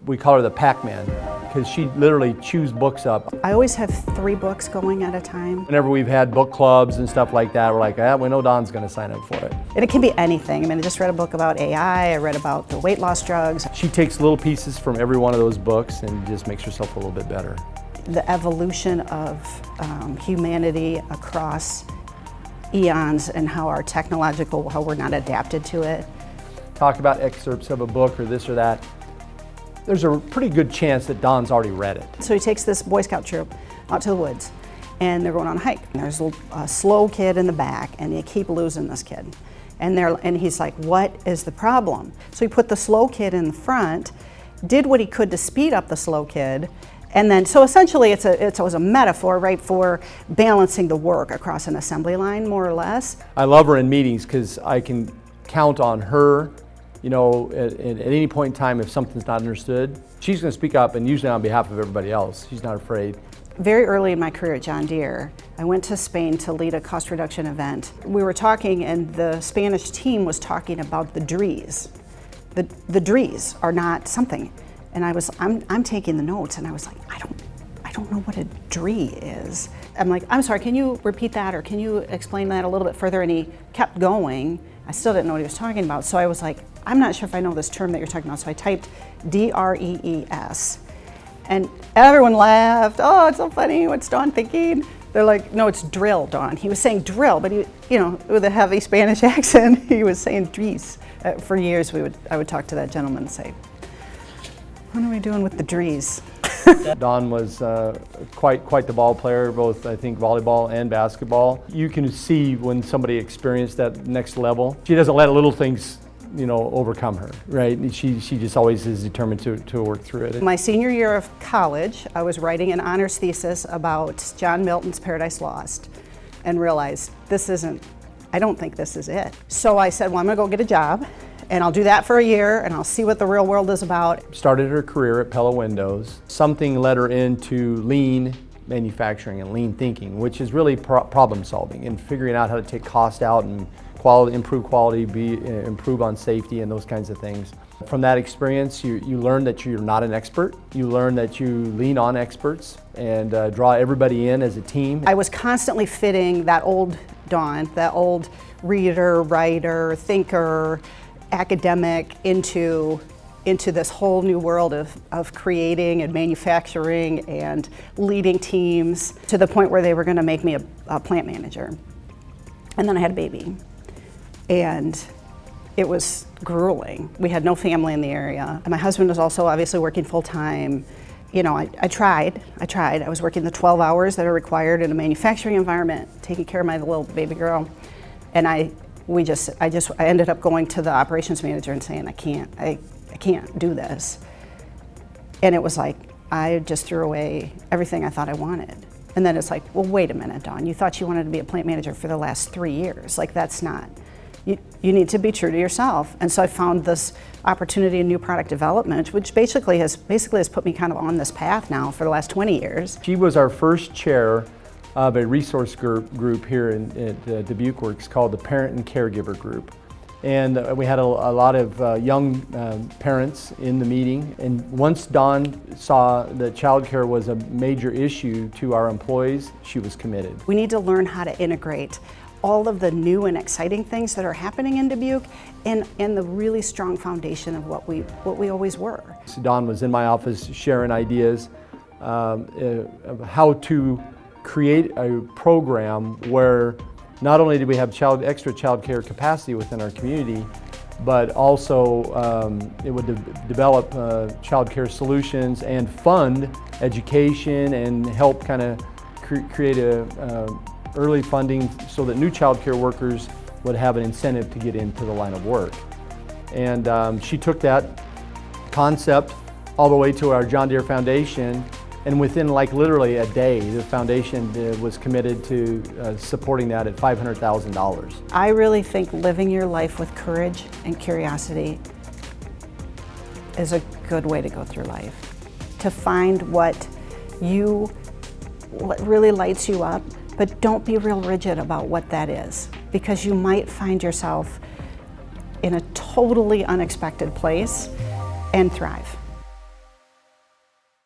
We call her the Pac-Man because she literally chews books up. I always have 3 books going at a time. Whenever we've had book clubs and stuff like that, we're like, we know Dawn's going to sign up for it. And it can be anything. I mean, I just read a book about AI, I read about the weight loss drugs. She takes little pieces from every one of those books and just makes herself a little bit better. The evolution of humanity across eons and how we're not adapted to it. Talk about excerpts of a book or this or that. There's a pretty good chance that Dawn's already read it. So he takes this Boy Scout troop out to the woods and they're going on a hike. And there's a slow kid in the back and they keep losing this kid. And he's like, what is the problem? So he put the slow kid in the front, did what he could to speed up the slow kid, and then, so essentially it was a metaphor, right, for balancing the work across an assembly line, more or less. I love her in meetings because I can count on her, you know, at any point in time if something's not understood. She's going to speak up, and usually on behalf of everybody else. She's not afraid. Very early in my career at John Deere, I went to Spain to lead a cost reduction event. We were talking, and the Spanish team was talking about the DREEs. The DREEs are not something. And I'm taking the notes, and I was like, I don't know what a DREE is. I'm like, I'm sorry, can you repeat that, or can you explain that a little bit further? And he kept going. I still didn't know what he was talking about. So I was like, I'm not sure if I know this term that you're talking about. So I typed DREES. And everyone laughed. Oh, it's so funny. What's Dawn thinking? They're like, no, it's drill, Dawn. He was saying drill, but he, you know, with a heavy Spanish accent, he was saying DREES. For years, I would talk to that gentleman and say, what are we doing with the DREES? Dawn was quite the ball player, both I think volleyball and basketball. You can see when somebody experienced that next level. She doesn't let little things, you know, overcome her, right? She just always is determined to work through it. My senior year of college, I was writing an honors thesis about John Milton's Paradise Lost and realized I don't think this is it. So I said, well, I'm gonna go get a job, and I'll do that for a year, and I'll see what the real world is about. Started her career at Pella Windows. Something led her into lean manufacturing and lean thinking, which is really problem solving and figuring out how to take cost out and improve quality, improve on safety and those kinds of things. From that experience, you learn that you're not an expert. You learn that you lean on experts and draw everybody in as a team. I was constantly fitting that old Dawn, that old reader, writer, thinker, academic into this whole new world of creating and manufacturing and leading teams, to the point where they were going to make me a plant manager. And then I had a baby, and it was grueling. We had no family in the area, and my husband was also obviously working full-time. You know, I tried. I was working the 12 hours that are required in a manufacturing environment, taking care of my little baby girl, and I ended up going to the operations manager and saying, I can't do this. And it was like, I just threw away everything I thought I wanted. And then it's like, well, wait a minute, Dawn, you thought you wanted to be a plant manager for the last 3 years. Like, that's not, you need to be true to yourself. And so I found this opportunity in new product development, which basically has put me kind of on this path now for the last 20 years. She was our first chair of a resource group here at Dubuque Works called the Parent and Caregiver Group. And we had a lot of young parents in the meeting. And once Dawn saw that childcare was a major issue to our employees, she was committed. We need to learn how to integrate all of the new and exciting things that are happening in Dubuque and the really strong foundation of what we always were. So Dawn was in my office sharing ideas of how to create a program where not only do we have extra child care capacity within our community, but also it would develop child care solutions and fund education and help kind of create a early funding so that new child care workers would have an incentive to get into the line of work. And she took that concept all the way to our John Deere Foundation, and within like literally a day, the foundation was committed to supporting that at $500,000. I really think living your life with courage and curiosity is a good way to go through life. To find what really lights you up, but don't be real rigid about what that is, because you might find yourself in a totally unexpected place and thrive.